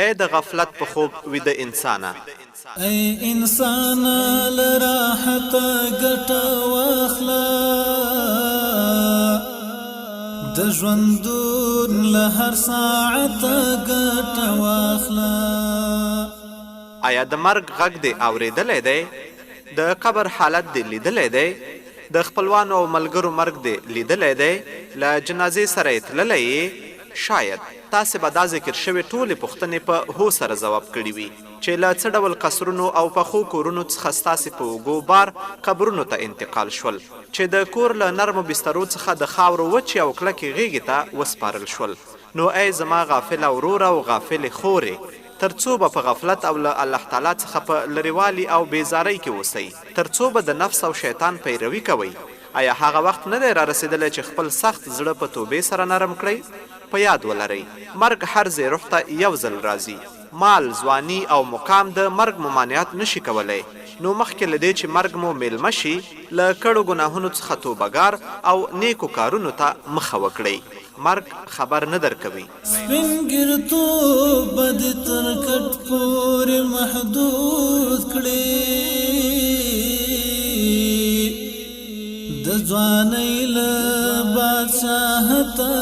اے د غفلت په خوب ویده انسانه ای انسان لراحت ګټه واخله د ژوندون له هر ساعت ګټه واخله آیا د مرګ غږ دې اورېدلی دی د قبر حالت دې لیدلی دی د خپلوانو او ملګرو مرګ دې لیدلی دی له جنازې سره یې تللی یې شاید تاسې به دا ذکر شوې ټولې پوښتنې په هو سره ځواب کړي وي چې له څه ډول قصرونو او پخو کورونو څخه ستاسې په اوږو بار قبرونو ته انتقال شول چې د کور له نرمو بسترو څخه د خاورو وچې او کلکې غېږې ته وسپارل شول نو ای زما غافله وروره او غافلې خورې تر څو به په غفلت او له الله تعالی څخه په لرېوالي او بېزارۍ کې اوسئ تر څو به د نفس او شیطان پیروي کوئ آیا هغه وخت نه دی رارسېدلی چې خپل سخت زړه په توبې سره نرم کړئ په یاد ولرئ مرګ هر ځای روح ته یو ځل راځي مال ځواني او مقام د مرګ ممانعت نشي کولی نو مخکې له دې چې مرګ مو میلمه شي له کړو ګناهونو څخه توبهګار او نیکو کارونو ته مخه وکړئ مرګ خبر نه درکوي سپین ګرتوب به دې تر کټ پورې محدود کړي د ځوانۍ له بادشاهته